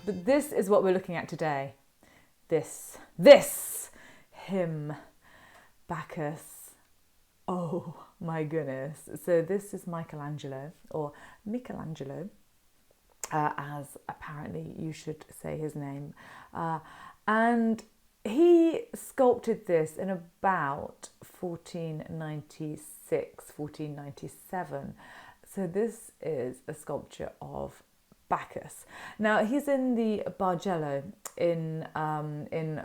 But this is what we're looking at today. This him, Bacchus. Oh my goodness. So this is Michelangelo, as apparently you should say his name. And he sculpted this in about 1496, 1497. So this is a sculpture of Bacchus. Now he's in the Bargello in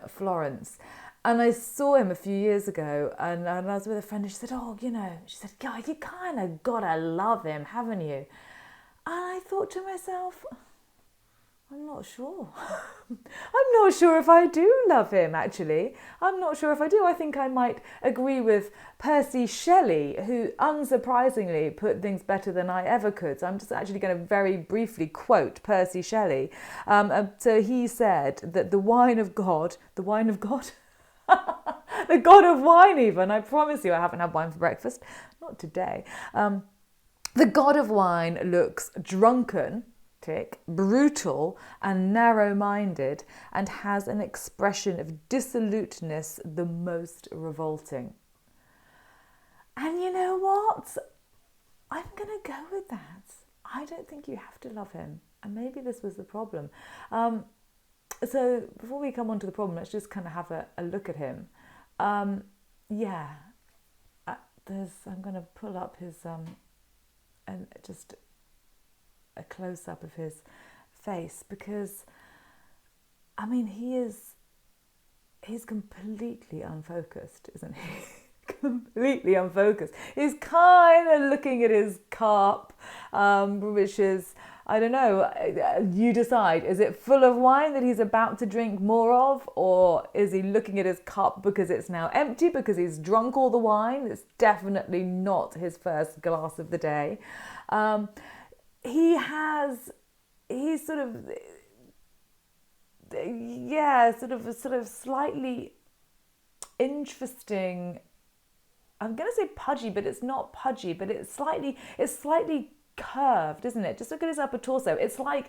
Florence, and I saw him a few years ago, and I was with a friend, and she said, she said, God, you kind of gotta love him, haven't you? And I thought to myself, I'm not sure. I'm not sure if I do love him, actually. I'm not sure if I do. I think I might agree with Percy Shelley, who unsurprisingly put things better than I ever could. So I'm just actually going to very briefly quote Percy Shelley. So he said that the wine of God, the God of wine even, I promise you I haven't had wine for breakfast, not today. The God of wine looks drunken, brutal and narrow-minded, and has an expression of dissoluteness the most revolting. And you know what? I'm going to go with that. I don't think you have to love him. And maybe this was the problem. So before we come on to the problem, let's just kind of have a look at him. I'm going to pull up his... and just a close-up of his face, because I mean he's completely unfocused, isn't he? Completely unfocused. He's kind of looking at his cup, which is, I don't know, you decide, is it full of wine that he's about to drink more of, or is he looking at his cup because it's now empty, because he's drunk all the wine? It's definitely not his first glass of the day. He's sort of slightly interesting. I'm going to say pudgy, but it's not pudgy, but it's slightly curved, isn't it? Just look at his upper torso. It's like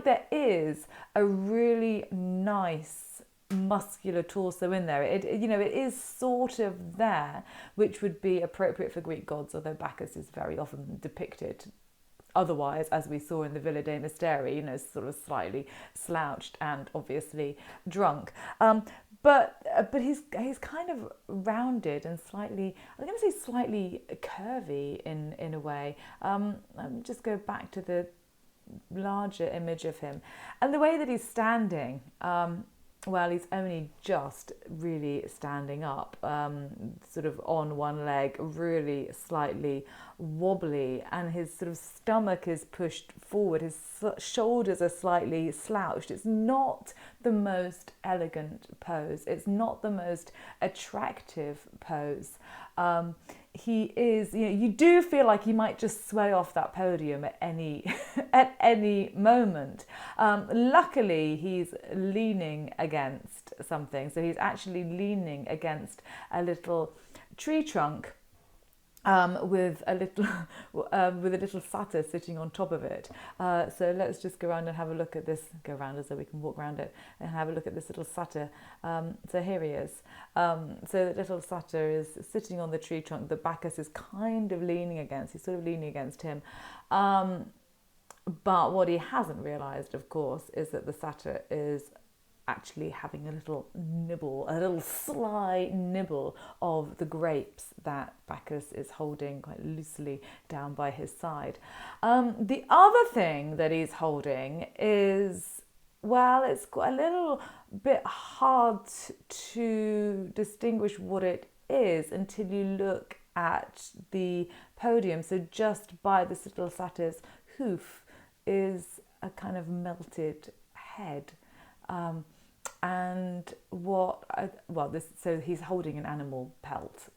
there is a really nice muscular torso in there. It is sort of there, which would be appropriate for Greek gods, although Bacchus is very often depicted otherwise, as we saw in the Villa dei Misteri, sort of slightly slouched and obviously drunk. But he's kind of rounded and slightly, I'm going to say slightly curvy in a way. Just go back to the larger image of him. And the way that he's standing, he's only just really standing up, sort of on one leg, really slightly wobbly, and his sort of stomach is pushed forward, his shoulders are slightly slouched. It's not the most elegant pose. It's not the most attractive pose. He is, you do feel like he might just sway off that podium at any moment. Luckily, he's leaning against something. So he's actually leaning against a little tree trunk with a little satyr sitting on top of it. So let's just go around and have a look at this. Go around as though we can walk around it and have a look at this little satyr. So here he is. So the little satyr is sitting on the tree trunk that Bacchus is kind of leaning against. He's sort of leaning against him. But what he hasn't realised, of course, is that the satyr is actually having a little sly nibble of the grapes that Bacchus is holding quite loosely down by his side. The other thing that he's holding is, it's a little bit hard to distinguish what it is until you look at the podium. So just by this little satyr's hoof is a kind of melted head. So he's holding an animal pelt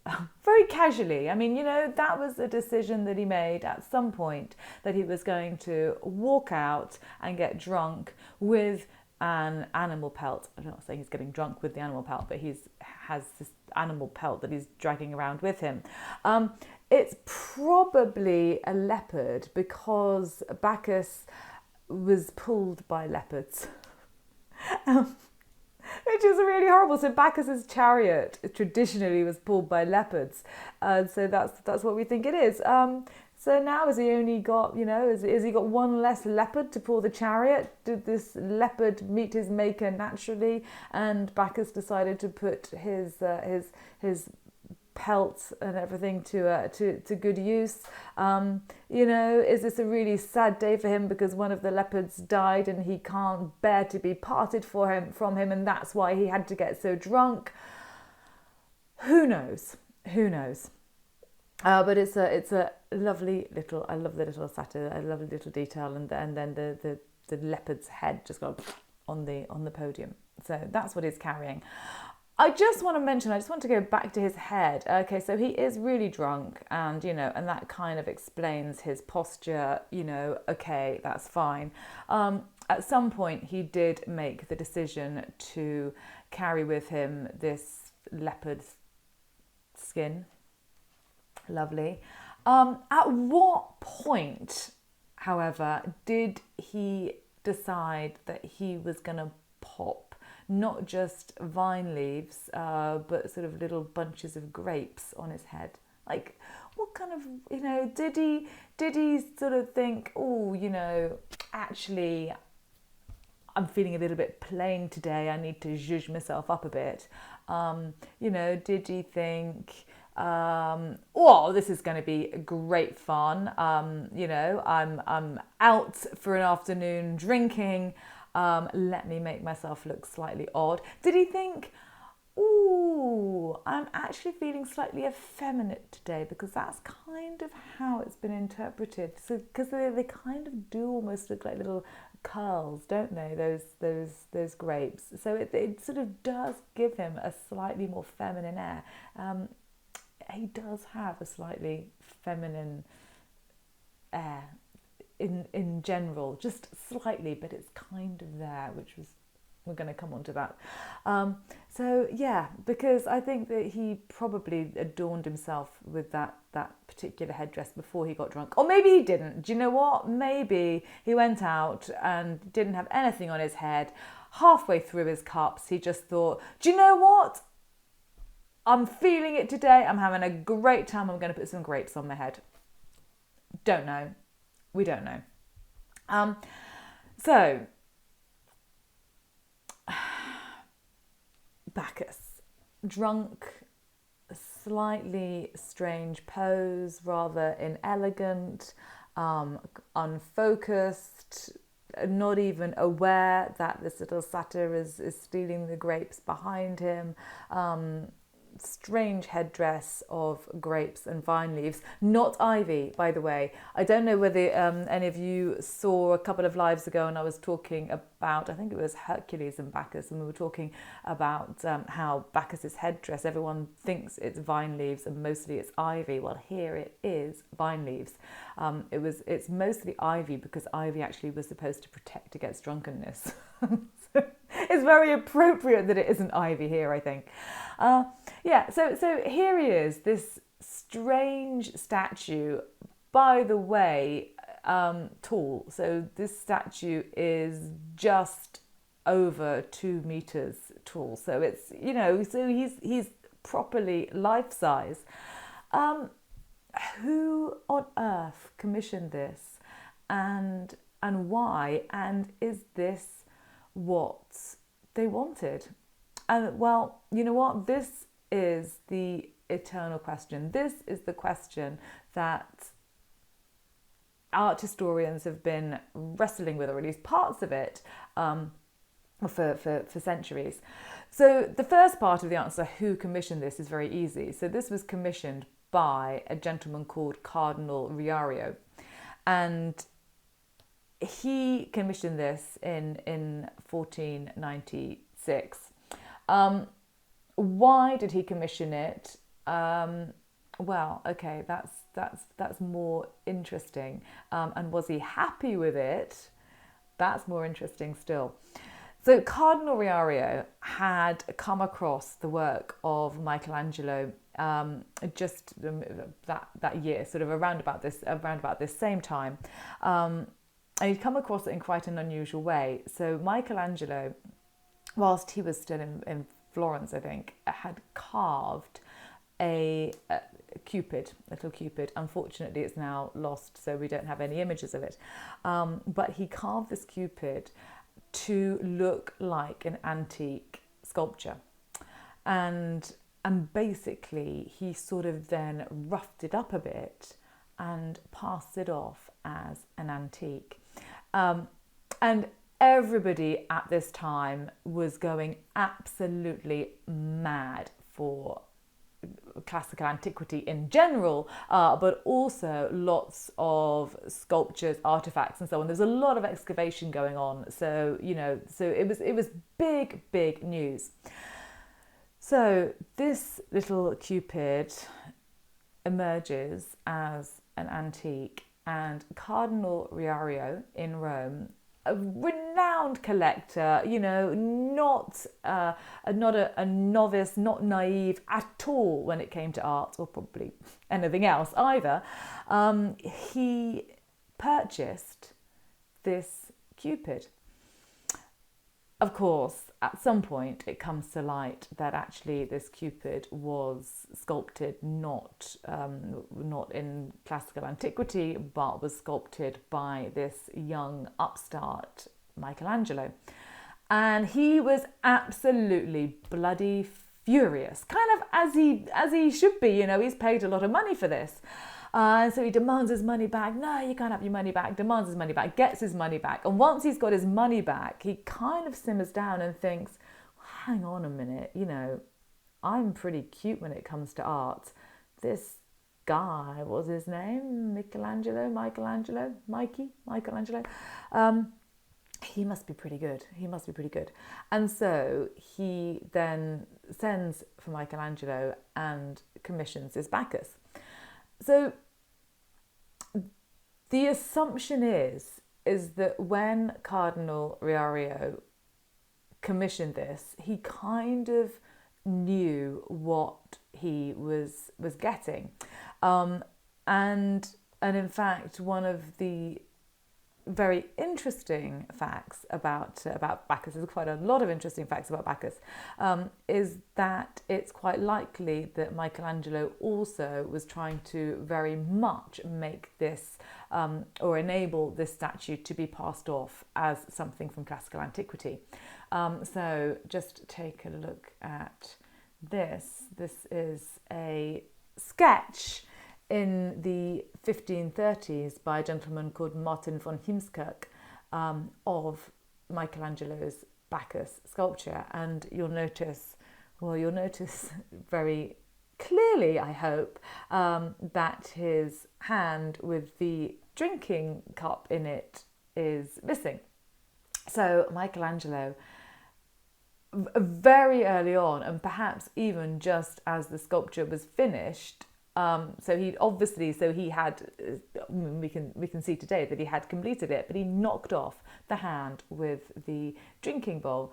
very casually. I mean, that was a decision that he made at some point, that he was going to walk out and get drunk with an animal pelt. I'm not saying he's getting drunk with the animal pelt, but has this animal pelt that he's dragging around with him. It's probably a leopard, because Bacchus was pulled by leopards which is really horrible. So Bacchus's chariot traditionally was pulled by leopards, so that's what we think it is. So now has he only got, has he got one less leopard to pull the chariot? Did this leopard meet his maker naturally, and Bacchus decided to put his pelt and everything to good use? Is this a really sad day for him because one of the leopards died and he can't bear to be parted from him, and that's why he had to get so drunk? Who knows? But it's a lovely little. I love the little satire. I love the little detail, and then the leopard's head just got on the podium. So that's what he's carrying. I just want to go back to his head. Okay, so he is really drunk, and and that kind of explains his posture. Okay, that's fine. At some point, he did make the decision to carry with him this leopard skin. Lovely. At what point, however, did he decide that he was going to pop not just vine leaves, but sort of little bunches of grapes on his head? Like, what kind of, did he sort of think, actually, I'm feeling a little bit plain today, I need to zhuzh myself up a bit? Did he think, this is going to be great fun. I'm out for an afternoon drinking. Let me make myself look slightly odd. Did he think, I'm actually feeling slightly effeminate today, because that's kind of how it's been interpreted. So, because they kind of do almost look like little curls, don't they? Those grapes. So it sort of does give him a slightly more feminine air. He does have a slightly feminine air in general, just slightly, but it's kind of there, we're going to come on to that. So yeah, because I think that he probably adorned himself with that particular headdress before he got drunk. Or maybe he didn't. Do you know what? Maybe he went out and didn't have anything on his head. Halfway through his cups, he just thought, do you know what? I'm feeling it today. I'm having a great time. I'm going to put some grapes on my head. Don't know. We don't know. So, Bacchus, drunk, slightly strange pose, rather inelegant, unfocused, not even aware that this little satyr is stealing the grapes behind him. Strange headdress of grapes and vine leaves, not ivy, by the way. I don't know whether any of you saw a couple of lives ago, and I was talking about, I think it was Hercules and Bacchus, and we were talking about how Bacchus's headdress, everyone thinks it's vine leaves and mostly it's ivy. Well, here it is vine leaves. It's mostly ivy, because ivy actually was supposed to protect against drunkenness. So it's very appropriate that it isn't ivy here, I think. So here he is, this strange statue, by the way, tall. So this statue is just over 2 meters tall. So it's, so he's properly life-size. Who on earth commissioned this, and why? And is this what they wanted? And well, you know what? This is the eternal question. This is the question that art historians have been wrestling with, or at least parts of it, for centuries. So the first part of the answer, who commissioned this, is very easy. So this was commissioned by a gentleman called Cardinal Riario, and he commissioned this in 1496. Why did he commission it? Well, okay, that's more interesting. And was he happy with it? That's more interesting still. So Cardinal Riario had come across the work of Michelangelo just that year, sort of around about this same time. And he'd come across it in quite an unusual way. So Michelangelo whilst he was still in Florence, I think, had carved a Cupid, little Cupid. Unfortunately, it's now lost, so we don't have any images of it. But he carved this Cupid to look like an antique sculpture. And basically, he sort of then roughed it up a bit and passed it off as an antique. And everybody at this time was going absolutely mad for classical antiquity in general, but also lots of sculptures, artifacts, and so on. There's a lot of excavation going on, so it was big news. So this little Cupid emerges as an antique, and Cardinal Riario in Rome, a renowned collector, not a novice, not naive at all when it came to art, or probably anything else either, he purchased this Cupid. Of course, at some point it comes to light that actually this Cupid was sculpted not in classical antiquity, but was sculpted by this young upstart Michelangelo. And he was absolutely bloody furious, kind of as he should be. He's paid a lot of money for this. And so he demands his money back. No, you can't have your money back. Demands his money back, gets his money back. And once he's got his money back, he kind of simmers down and thinks, hang on a minute, I'm pretty cute when it comes to art. This guy, what was his name? Michelangelo. He must be pretty good. And so he then sends for Michelangelo and commissions his Bacchus. So the assumption is that when Cardinal Riario commissioned this, he kind of knew what he was getting, and in fact, one of the very interesting facts about Bacchus, there's quite a lot of interesting facts about Bacchus, is that it's quite likely that Michelangelo also was trying to very much make this or enable this statue to be passed off as something from classical antiquity. So just take a look at this. This is a sketch in the 1530s by a gentleman called Martin von Heemskerk of Michelangelo's Bacchus sculpture. And you'll notice very clearly, I hope, that his hand with the drinking cup in it is missing. So Michelangelo, very early on, and perhaps even just as the sculpture was finished, we can see today that he had completed it, but he knocked off the hand with the drinking bowl,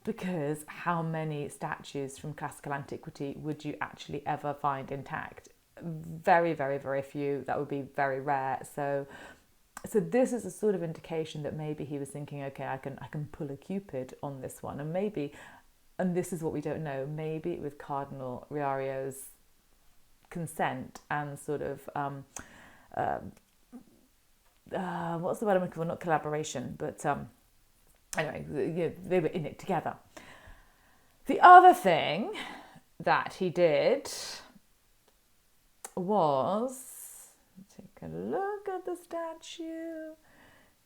because how many statues from classical antiquity would you actually ever find intact? Very, very, very few. That would be very rare. So this is a sort of indication that maybe he was thinking, okay, I can pull a Cupid on this one, and this is what we don't know. Maybe with Cardinal Riario's consent and sort of what's the word I'm looking for? Not collaboration, but anyway, they were in it together. The other thing that he did was, take a look at the statue.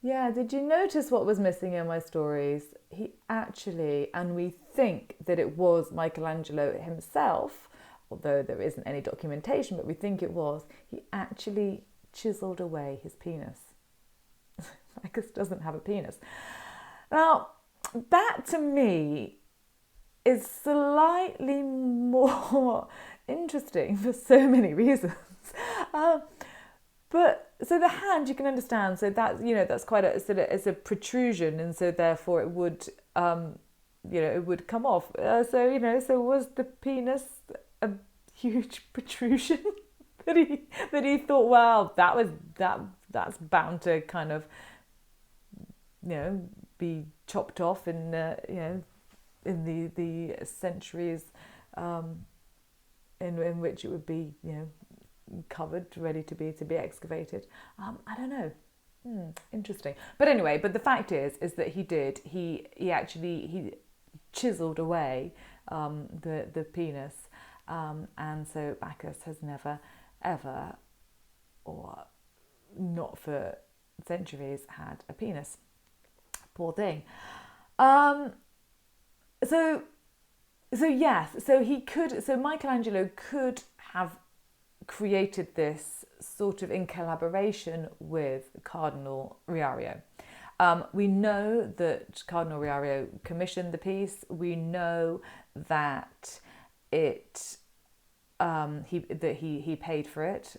Yeah, did you notice what was missing in my stories? He actually, and we think that it was Michelangelo himself, although there isn't any documentation, but we think it was, he actually chiseled away his penis. Bacchus doesn't have a penis. Now, that to me is slightly more interesting for so many reasons. But so the hand, you can understand, so that's, that's quite it's a protrusion, and so therefore it would, it would come off. So was the penis a huge protrusion that he thought, wow, that's bound to kind of, be chopped off in in the centuries in which it would be covered, ready to be excavated. I don't know. Interesting. But anyway, but the fact is that he actually chiseled away the penis, and so Bacchus has never ever, or not for centuries, had a penis. Poor thing. So yes, so Michelangelo could have created this sort of in collaboration with Cardinal Riario. We know that Cardinal Riario commissioned the piece. We know that he paid for it.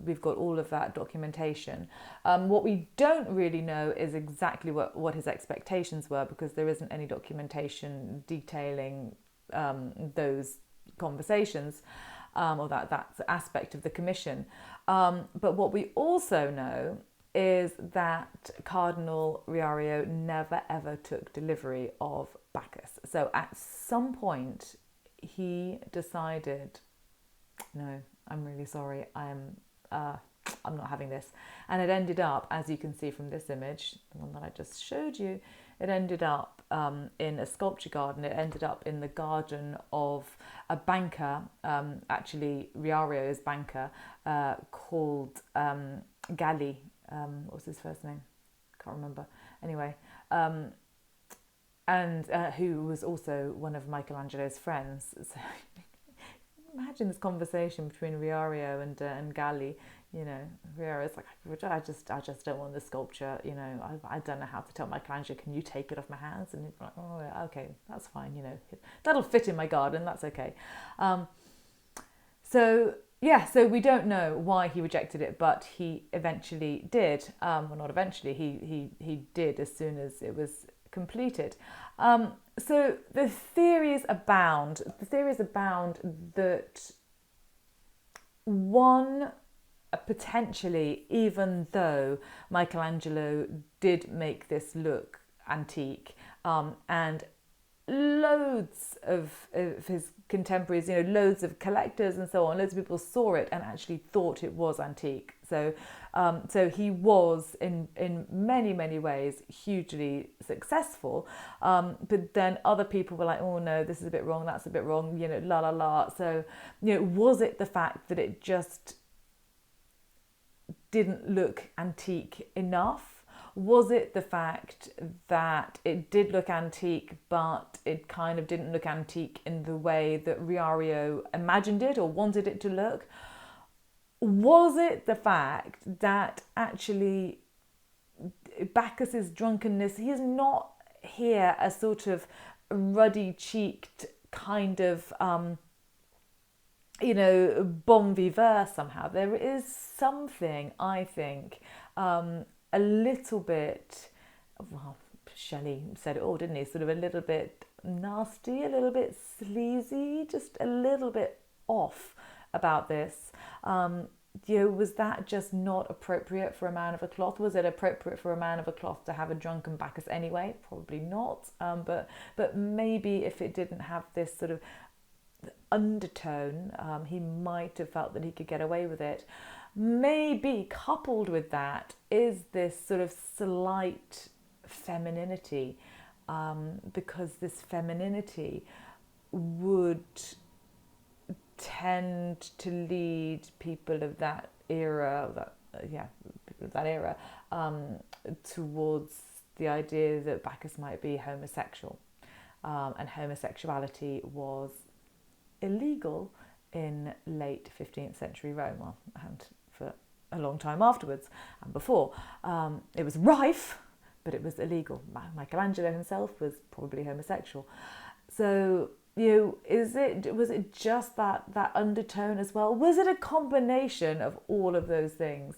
We've got all of that documentation. What we don't really know is exactly what his expectations were, because there isn't any documentation detailing those conversations, or that aspect of the commission. But what we also know is that Cardinal Riario never ever took delivery of Bacchus. So at some point he decided, no, I'm really sorry, I'm not having this. And it ended up, as you can see from this image, the one that I just showed you, it ended up in a sculpture garden. It ended up in the garden of a banker, actually Riario's banker, called Galli. What was his first name? Can't remember. Anyway, and who was also one of Michelangelo's friends. So imagine this conversation between Riario and Galli. Riario's like, I just don't want the sculpture. I don't know how to tell Michelangelo, can you take it off my hands? And he's like, oh, okay, that's fine. That'll fit in my garden. That's okay. So we don't know why he rejected it, but he eventually did. Well, not eventually. He did as soon as it was completed. So the theories abound. That one, potentially, even though Michelangelo did make this look antique, and loads of his contemporaries, loads of collectors and so on, loads of people saw it and actually thought it was antique. So he was in many ways hugely successful, but then other people were like, oh no, this is a bit wrong, that's a bit wrong, la la la. So was it the fact that it just didn't look antique enough? Was it the fact that it did look antique, but it kind of didn't look antique in the way that Riario imagined it or wanted it to look? Was it the fact that actually Bacchus's drunkenness, he is not here a sort of ruddy-cheeked kind of bon vivant somehow? There is something, I think, a little bit, well, Shelley said it all, didn't he? Sort of a little bit nasty, a little bit sleazy, just a little bit off about this. Was that just not appropriate for a man of a cloth? Was it appropriate for a man of a cloth to have a drunken Bacchus anyway? Probably not. But maybe if it didn't have this sort of undertone, he might have felt that he could get away with it. Maybe coupled with that is this sort of slight femininity, because this femininity would tend to lead people of that era, towards the idea that Bacchus might be homosexual, and homosexuality was illegal in late 15th century Rome, and for a long time afterwards and before. It was rife, but it was illegal. Michelangelo himself was probably homosexual. So, was it just that undertone as well? Was it a combination of all of those things?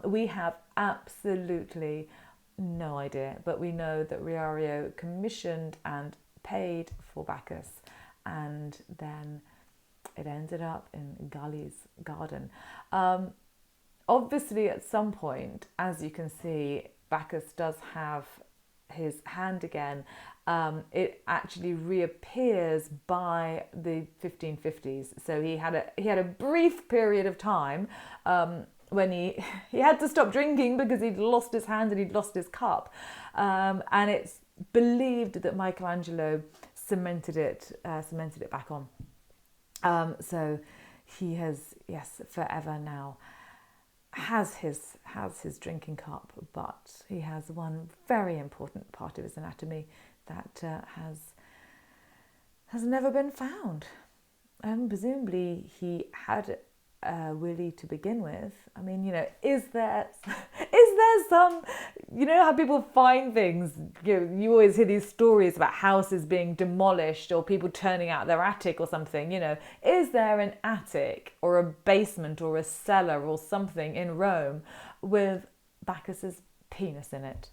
We have absolutely no idea, but we know that Riario commissioned and paid for Bacchus, and then it ended up in Galli's garden. Obviously, at some point, as you can see, Bacchus does have his hand again, it actually reappears by the 1550s. So he had a brief period of time when he had to stop drinking because he'd lost his hand and he'd lost his cup, and it's believed that Michelangelo cemented it back on. So he has, yes, forever now has his drinking cup, but he has one very important part of his anatomy that has never been found. Presumably he had Willie to begin with. I mean, is there some, how people find things? You always hear these stories about houses being demolished or people turning out their attic or something. Is there an attic or a basement or a cellar or something in Rome with Bacchus's penis in it?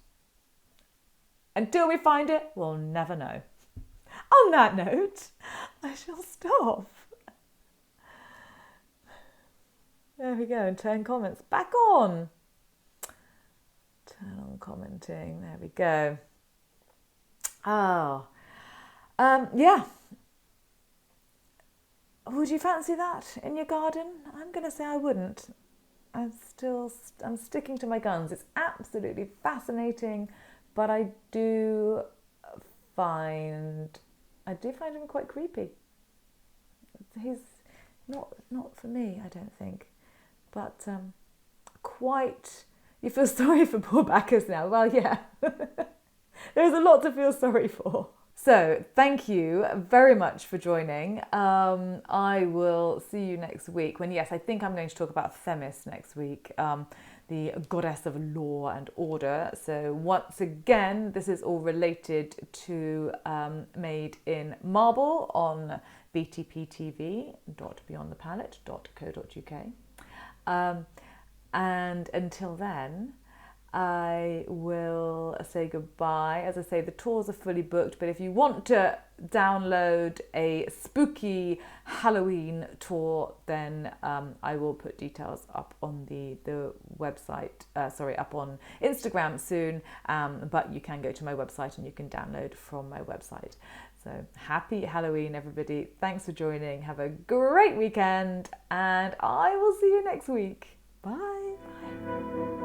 Until we find it, we'll never know. On that note, I shall stop. There we go, and turn comments back on. Turn on commenting, there we go. Oh, yeah. Would you fancy that in your garden? I'm going to say I wouldn't. I'm sticking to my guns. It's absolutely fascinating, but I do find him quite creepy. He's not for me, I don't think. But you feel sorry for poor Bacchus now. Well, yeah, there's a lot to feel sorry for. So thank you very much for joining. I will see you next week when, yes, I think I'm going to talk about Themis next week, the goddess of law and order. So once again, this is all related to Made in Marble on btptv.beyondthepalette.co.uk. And until then, I will say goodbye. As I say, the tours are fully booked, but if you want to download a spooky Halloween tour, then I will put details up on the website, up on Instagram soon, but you can go to my website and you can download from my website. So happy Halloween, everybody. Thanks for joining. Have a great weekend, and I will see you next week. Bye. Bye.